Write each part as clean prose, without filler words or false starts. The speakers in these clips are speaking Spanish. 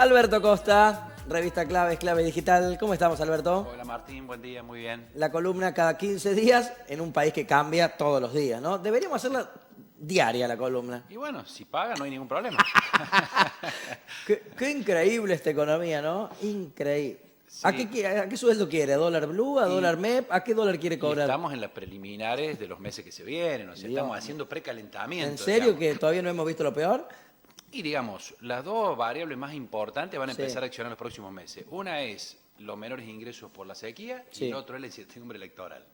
Alberto Costa, revista Claves, Clave Digital. ¿Cómo estamos, Alberto? Hola Martín, buen día, muy bien. La columna cada 15 días en un país que cambia todos los días, ¿no? Deberíamos hacerla diaria la columna. Y bueno, si paga no hay ningún problema. Qué increíble esta economía, ¿no? Increíble. Sí. ¿A qué sueldo quiere? ¿A dólar blue? ¿A dólar MEP? ¿A qué dólar quiere Y cobrar? estamos en las preliminares de los meses que se vienen, o sea, Dios. estamos haciendo precalentamiento. ¿En serio digamos. que todavía no hemos visto lo peor? Y digamos, las dos variables más importantes van a Sí. empezar a accionar en los próximos meses. Una es los menores ingresos por la sequía Sí. y el otro es la incertidumbre electoral.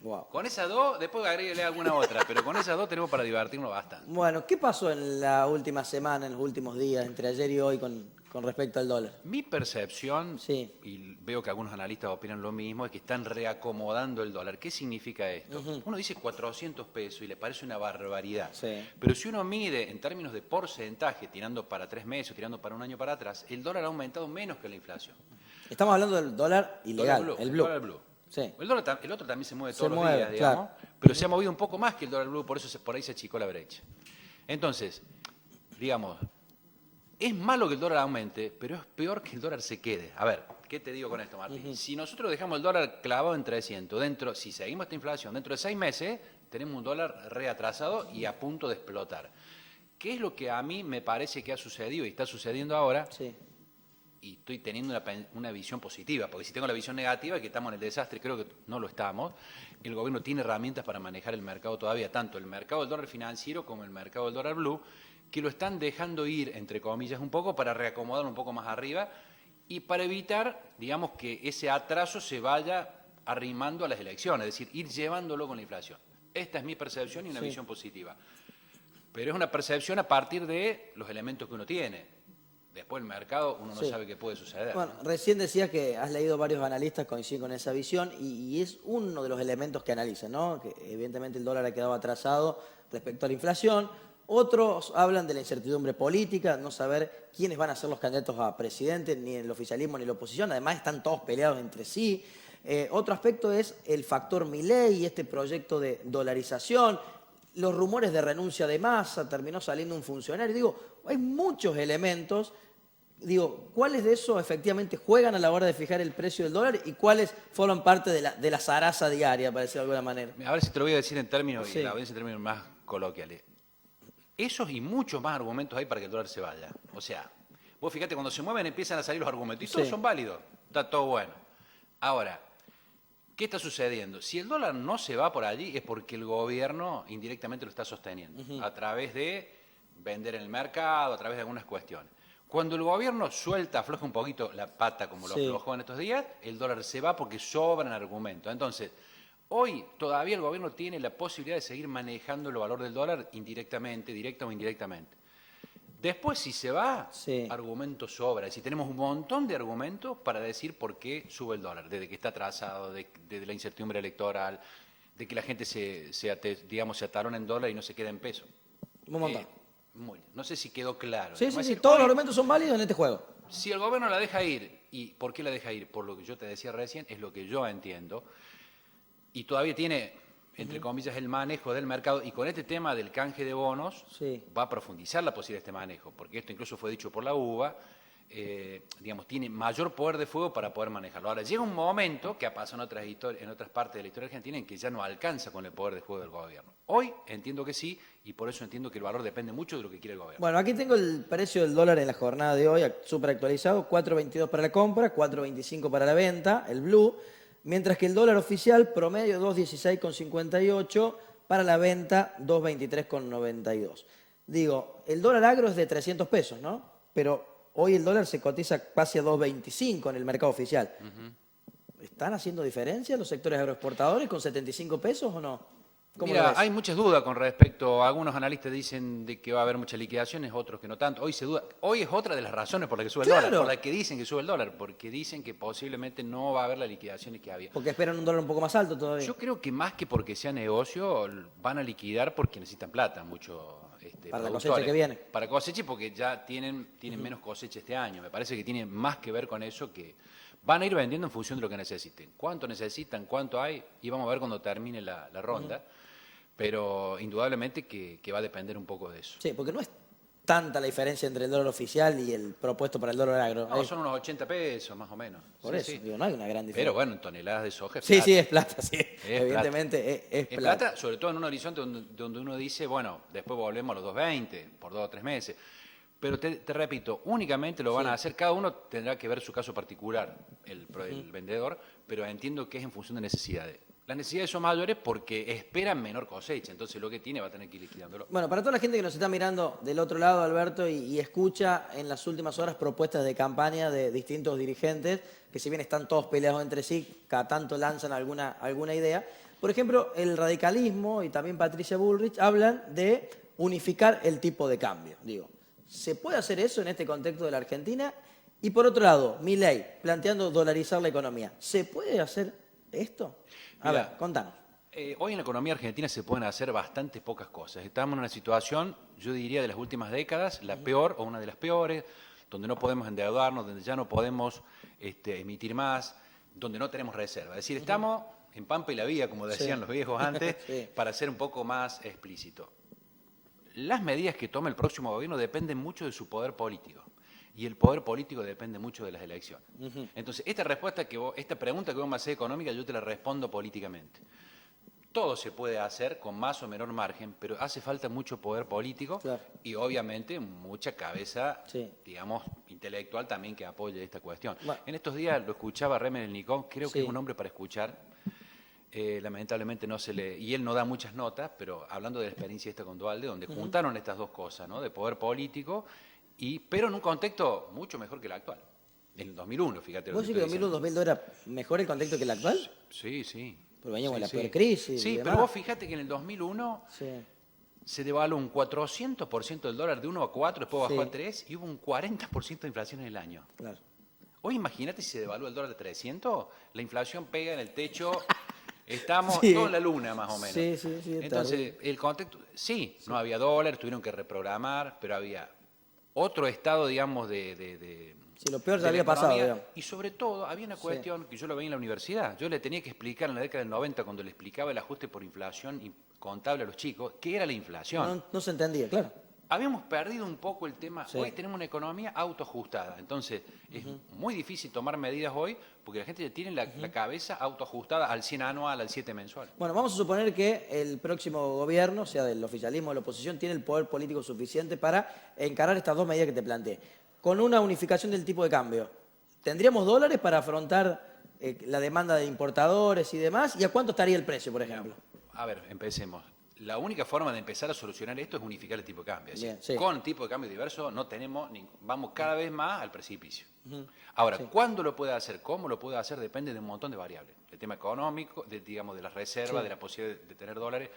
Wow. Con esas dos, después agréguele alguna otra, pero con esas dos tenemos para divertirnos bastante. Bueno, ¿qué pasó en la última semana, en los últimos días, entre ayer y hoy con respecto al dólar? Mi percepción, Sí. y veo que algunos analistas opinan lo mismo, es que están reacomodando el dólar. ¿Qué significa esto? Uno dice 400 pesos y le parece una barbaridad. Sí. Pero si uno mide en términos de porcentaje, tirando para 3 meses, tirando para un año para atrás, el dólar ha aumentado menos que la inflación. Estamos hablando del dólar ilegal, Dólar el blue. dólar blue. Sí. El otro también se mueve Se todos mueve, los días, digamos, claro. pero se ha movido un poco más que el dólar blue, por eso por ahí se achicó la brecha. Entonces, digamos, es malo que el dólar aumente, pero es peor que el dólar se quede. A ver, ¿qué te digo con esto, Martín? Si nosotros dejamos el dólar clavado en 300, si seguimos esta inflación, dentro de 6 meses tenemos un dólar reatrasado y a punto de explotar. ¿Qué es lo que a mí me parece que ha sucedido y está sucediendo ahora? Sí. Y estoy teniendo una visión positiva, porque si tengo la visión negativa, que estamos en el desastre, creo que no lo estamos, el gobierno tiene herramientas para manejar el mercado todavía, tanto el mercado del dólar financiero como el mercado del dólar blue, que lo están dejando ir, entre comillas, un poco para reacomodarlo un poco más arriba y para evitar, digamos, que ese atraso se vaya arrimando a las elecciones, es decir, ir llevándolo con la inflación. Esta es mi percepción y una visión positiva. Pero es una percepción a partir de los elementos que uno tiene. Después el mercado uno no sabe qué puede suceder. Bueno, ¿no? recién decías que has leído varios analistas coinciden con esa visión y es uno de los elementos que analizan, ¿no? Que evidentemente el dólar ha quedado atrasado respecto a la inflación. Otros hablan de la incertidumbre política, no saber quiénes van a ser los candidatos a presidente, ni el oficialismo ni la oposición. Además están todos peleados entre sí. Otro aspecto es el factor Milei y este proyecto de dolarización. Los rumores de renuncia de Massa, terminó saliendo un funcionario. Digo, hay muchos elementos. Digo, ¿cuáles de esos efectivamente juegan a la hora de fijar el precio del dólar y cuáles forman parte de la zaraza diaria, para decirlo de alguna manera? A ver si te lo voy a decir en términos, Sí. y la audiencia en términos más coloquiales. Esos y muchos más argumentos hay para que el dólar se vaya. O sea, vos fíjate, cuando se mueven empiezan a salir los argumentos y todos son válidos. Está todo bueno. Ahora, ¿qué está sucediendo? Si el dólar no se va por allí es porque el gobierno indirectamente lo está sosteniendo a través de vender en el mercado, a través de algunas cuestiones. Cuando el gobierno afloja un poquito la pata como lo aflojó en estos días, el dólar se va porque sobran argumentos. Entonces, hoy todavía el gobierno tiene la posibilidad de seguir manejando el valor del dólar indirectamente, directa o indirectamente. Después, si se va, argumentos sobra. Es decir, tenemos un montón de argumentos para decir por qué sube el dólar, desde que está atrasado, de la incertidumbre electoral, de que la gente se atarona en dólar y no se queda en peso. Un montón. No sé si quedó claro. Sí, Es sí, decir, sí, todos hoy, los argumentos son válidos en este juego. si el gobierno la deja ir, ¿y por qué la deja ir? Por lo que yo te decía recién, es lo que yo entiendo, y todavía tiene, entre comillas, el manejo del mercado, y con este tema del canje de bonos, va a profundizar la posibilidad de este manejo, porque esto incluso fue dicho por la UBA, digamos, tiene mayor poder de fuego para poder manejarlo. Ahora, llega un momento, que ha pasado en otras partes de la historia argentina, en que ya no alcanza con el poder de fuego del gobierno. Hoy entiendo que sí, y por eso entiendo que el valor depende mucho de lo que quiere el gobierno. Bueno, aquí tengo el precio del dólar en la jornada de hoy, súper actualizado, 4.22 para la compra, 4.25 para la venta, el blue, mientras que el dólar oficial promedio 2.16,58, para la venta 2.23,92. Digo, el dólar agro es de 300 pesos, ¿no? Pero hoy el dólar se cotiza casi a 2.25 en el mercado oficial. ¿Están haciendo diferencia los sectores agroexportadores con 75 pesos o no? Mira, hay muchas dudas con respecto. Algunos analistas dicen de que va a haber muchas liquidaciones, otros que no tanto. Hoy se duda. Hoy es otra de las razones por las que sube el dólar, por las que dicen que sube el dólar, porque dicen que posiblemente no va a haber las liquidaciones que había. Porque esperan un dólar un poco más alto todavía. Yo creo que más que porque sea negocio, van a liquidar porque necesitan plata, mucho. Para la cosecha que viene. Para cosecha, porque ya tienen menos cosecha este año. Me parece que tiene más que ver con eso, que van a ir vendiendo en función de lo que necesiten. ¿Cuánto necesitan? ¿Cuánto hay? Y vamos a ver cuando termine la ronda. Pero indudablemente que va a depender un poco de eso. Sí, porque no es tanta la diferencia entre el dólar oficial y el propuesto para el dólar agro. No, son unos 80 pesos más o menos. Por Sí, eso, sí. digo, no hay una gran diferencia. Pero bueno, en toneladas de soja es Sí, plata. sí, es plata, sí. Es Evidentemente es En plata. plata, sobre todo en un horizonte donde uno dice, bueno, después volvemos a los 2.20 por 2 o 3 meses. Pero te repito, únicamente lo van a hacer, cada uno tendrá que ver su caso particular, el vendedor, pero entiendo que es en función de necesidades. Las necesidades son mayores porque esperan menor cosecha, entonces lo que tiene va a tener que ir liquidándolo. Bueno, para toda la gente que nos está mirando del otro lado, Alberto, y escucha en las últimas horas propuestas de campaña de distintos dirigentes, que si bien están todos peleados entre sí, cada tanto lanzan alguna idea. Por ejemplo, el radicalismo y también Patricia Bullrich hablan de unificar el tipo de cambio. Digo, ¿se puede hacer eso en este contexto de la Argentina? Y por otro lado, Milei planteando dolarizar la economía. ¿Se puede hacer esto? A Mira, ver, contanos. Hoy en la economía argentina se pueden hacer bastante pocas cosas. Estamos en una situación, yo diría, de las últimas décadas, la peor o una de las peores, donde no podemos endeudarnos, donde ya no podemos emitir más, donde no tenemos reserva. Es decir, estamos en Pampa y la Vía, como decían los viejos antes, para ser un poco más explícito. Las medidas que tome el próximo gobierno dependen mucho de su poder político. Y el poder político depende mucho de las elecciones. Entonces, esta pregunta que vos me hacés económica, yo te la respondo políticamente. Todo se puede hacer con más o menor margen, pero hace falta mucho poder político y obviamente mucha cabeza, digamos, intelectual también que apoye esta cuestión. Bueno. En estos días lo escuchaba Remen el Nicón, creo que es un hombre para escuchar. Lamentablemente no se le... Y él no da muchas notas, pero hablando de la experiencia esta con Dualde, donde juntaron estas dos cosas, ¿no? De poder político, pero en un contexto mucho mejor que el actual. En el 2001, fíjate. ¿Vos decís que 2001-2002 era mejor el contexto que el actual? Sí, sí. Pero veníamos de la peor crisis. Sí, pero vos fíjate que en el 2001 se devaluó un 400% del dólar de 1 a 4, después bajó a 3 y hubo un 40% de inflación en el año. Claro. Hoy imagínate si se devalúa el dólar de 300, la inflación pega en el techo, estamos todos en la luna más o menos. Sí, entonces, el contexto, no había dólares, tuvieron que reprogramar, pero había otro estado, digamos, lo peor ya había pasado. Digamos. Y sobre todo, había una cuestión que yo lo veía en la universidad. Yo le tenía que explicar en la década del 90, cuando le explicaba el ajuste por inflación contable a los chicos, qué era la inflación. No se entendía, claro. Habíamos perdido un poco el tema. Hoy tenemos una economía autoajustada. Entonces, es muy difícil tomar medidas hoy porque la gente ya tiene la cabeza autoajustada al 100 anual, al 7 mensual. Bueno, vamos a suponer que el próximo gobierno, sea del oficialismo o de la oposición, tiene el poder político suficiente para encarar estas dos medidas que te planteé. Con una unificación del tipo de cambio, ¿tendríamos dólares para afrontar la demanda de importadores y demás? ¿Y a cuánto estaría el precio, por ejemplo? A ver, empecemos. La única forma de empezar a solucionar esto es unificar el tipo de cambio. Es decir, con tipo de cambio diverso no tenemos, vamos cada vez más al precipicio. Ahora, ¿cuándo lo puede hacer? ¿Cómo lo puede hacer? Depende de un montón de variables. El tema económico, digamos, de las reservas, de la posibilidad de tener dólares,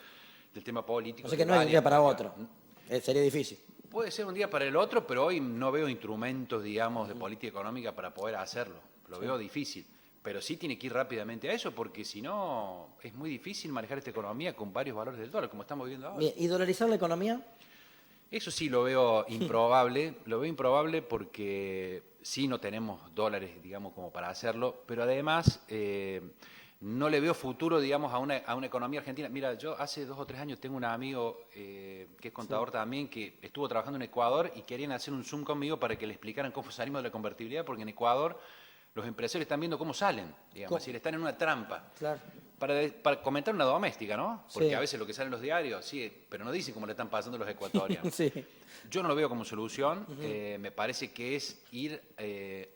del tema político. O sea que no hay un día para otro. Sería difícil. Puede ser un día para el otro, pero hoy no veo instrumentos, digamos, de política económica para poder hacerlo. Lo veo difícil. Pero sí tiene que ir rápidamente a eso, porque si no, es muy difícil manejar esta economía con varios valores del dólar, como estamos viviendo ahora. Bien, ¿y dolarizar la economía? Eso sí lo veo improbable. Lo veo improbable porque sí no tenemos dólares, digamos, como para hacerlo, pero además no le veo futuro, digamos, a una economía argentina. Mira, yo hace 2 o 3 años tengo un amigo que es contador también, que estuvo trabajando en Ecuador y querían hacer un Zoom conmigo para que le explicaran cómo salimos de la convertibilidad, porque en Ecuador los empresarios están viendo cómo salen, digamos, es decir, están en una trampa. Claro. Para comentar una doméstica, ¿no? Porque a veces lo que sale en los diarios, pero no dicen cómo le están pasando los ecuatorianos. Yo no lo veo como solución, me parece que es ir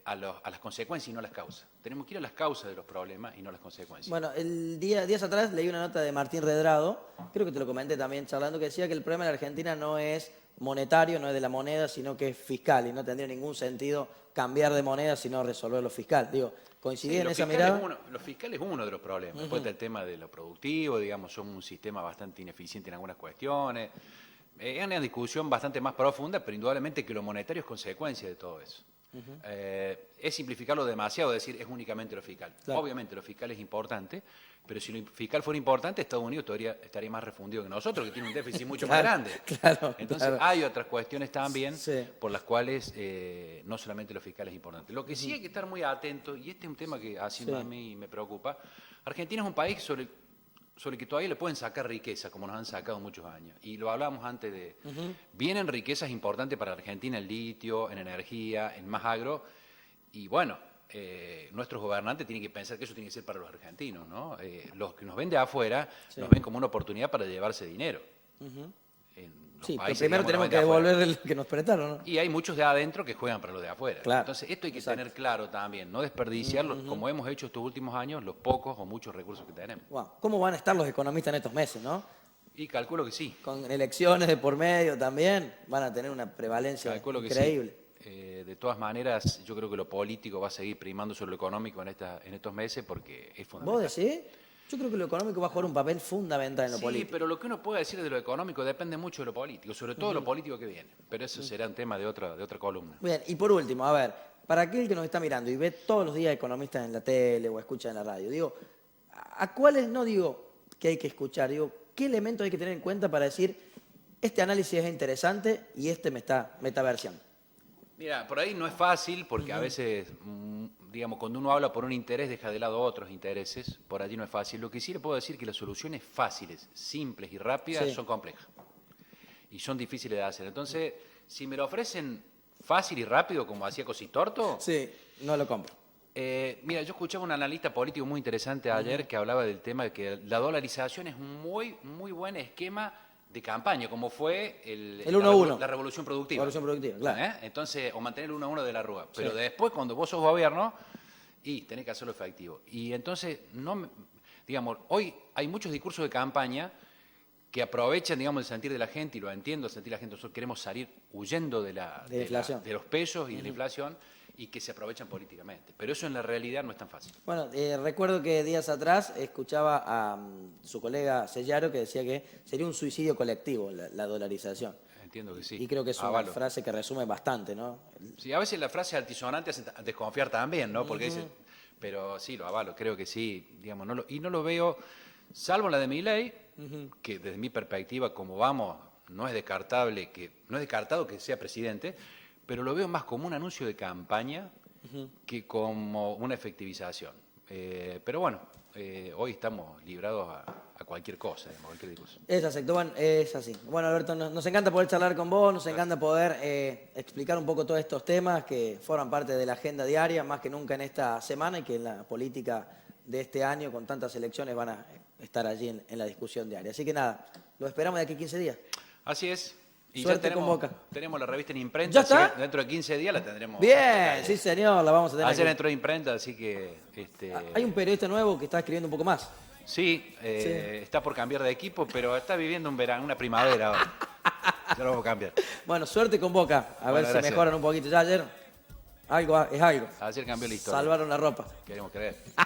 a las consecuencias y no a las causas. Tenemos que ir a las causas de los problemas y no a las consecuencias. Bueno, días atrás leí una nota de Martín Redrado, creo que te lo comenté también charlando, que decía que el problema de la Argentina no es monetario, no es de la moneda, sino que es fiscal y no tendría ningún sentido cambiar de moneda sino resolver lo fiscal. Digo, ¿coincidí en esa mirada? Lo fiscal es uno de los problemas. Después está el tema de lo productivo, digamos, somos un sistema bastante ineficiente en algunas cuestiones. Es una discusión bastante más profunda, pero indudablemente que lo monetario es consecuencia de todo eso. Es simplificarlo demasiado, decir es únicamente lo fiscal. Claro. Obviamente lo fiscal es importante, pero si lo fiscal fuera importante, Estados Unidos estaría más refundido que nosotros, que tiene un déficit mucho más grande. Entonces hay otras cuestiones también por las cuales no solamente lo fiscal es importante. Lo que sí hay que estar muy atento, y este es un tema que a mí me preocupa, Argentina es un país sobre que todavía le pueden sacar riqueza, como nos han sacado muchos años. Y lo hablábamos antes de... Vienen riquezas importantes para Argentina en litio, en energía, en más agro. Y bueno, nuestros gobernantes tienen que pensar que eso tiene que ser para los argentinos, ¿no? Los que nos ven de afuera nos ven como una oportunidad para llevarse dinero. En los Sí, pero países, primero digamos, tenemos nos ven que de afuera. devolver el que nos prestaron, ¿no? Y hay muchos de adentro que juegan para los de afuera. Claro, Entonces, esto hay que exacto. tener claro también, no desperdiciarlo, como hemos hecho estos últimos años, los pocos o muchos recursos que tenemos. Wow. ¿Cómo van a estar los economistas en estos meses, no? Y calculo que sí. Con elecciones de por medio también, van a tener una prevalencia Calculo que increíble. sí. De todas maneras, yo creo que lo político va a seguir primando sobre lo económico en estos meses porque es fundamental. ¿Vos decís? Yo creo que lo económico va a jugar un papel fundamental en lo Sí, político. pero lo que uno puede decir de lo económico depende mucho de lo político, sobre todo de lo político que viene. Pero eso será un tema de otra columna. Bien, y por último, a ver, para aquel que nos está mirando y ve todos los días economistas en la tele o escucha en la radio, digo, ¿a cuáles no digo que hay que escuchar? Digo, ¿qué elementos hay que tener en cuenta para decir, este análisis es interesante y este me está versión? Mira, por ahí no es fácil porque a veces, digamos, cuando uno habla por un interés deja de lado otros intereses, por allí no es fácil. Lo que sí le puedo decir es que las soluciones fáciles, simples y rápidas Sí. son complejas y son difíciles de hacer. Entonces, si me lo ofrecen fácil y rápido como hacía Cositorto, Sí, no lo compro. mira, yo escuchaba un analista político muy interesante ayer que hablaba del tema de que la dolarización es un muy buen esquema de campaña, como fue El 1-1. la revolución productiva. Revolución productiva, claro. Entonces, o mantener el 1-1 de la Rúa. Pero Sí. después, cuando vos sos gobierno, y tenés que hacerlo efectivo. Y entonces, digamos, hoy hay muchos discursos de campaña que aprovechan, digamos, el sentir de la gente, y lo entiendo, el sentir de la gente, nosotros queremos salir huyendo de inflación. de los pesos y de la inflación, y que se aprovechan políticamente. Pero eso en la realidad no es tan fácil. Bueno, recuerdo que días atrás escuchaba a su colega Sellaro que decía que sería un suicidio colectivo la dolarización. Entiendo que sí. Y creo que es una Avalo. frase que resume bastante, ¿no? Sí, a veces la frase altisonante hace desconfiar también, ¿no? Porque pero sí, lo avalo, creo que sí, digamos, y no lo veo, salvo la de Milei, que desde mi perspectiva, como vamos, no es descartado que sea presidente, pero lo veo más como un anuncio de campaña que como una efectivización. Pero bueno, hoy estamos librados a cualquier cosa, digamos, cualquier discurso. Es exacto, bueno, es así. Bueno, Alberto, nos encanta poder charlar con vos, nos encanta poder explicar un poco todos estos temas que forman parte de la agenda diaria, más que nunca en esta semana y que en la política de este año, con tantas elecciones, van a estar allí en la discusión diaria. Así que nada, lo esperamos de aquí a 15 días. Así es. Y Suerte ya con Boca. tenemos la revista en imprenta, ¿Ya así está? que dentro de 15 días la tendremos. Bien, sí señor, la vamos a tener Ayer aquí. entró de imprenta, así que... Hay un periodista nuevo que está escribiendo un poco más. Sí, está por cambiar de equipo, pero está viviendo un verano, una primavera ahora. Ya lo vamos a cambiar. Bueno, suerte con Boca, a ver si gracias. mejoran un poquito. Ya ayer, algo es algo. Ayer cambió la historia. Salvaron la ropa. Queremos creer.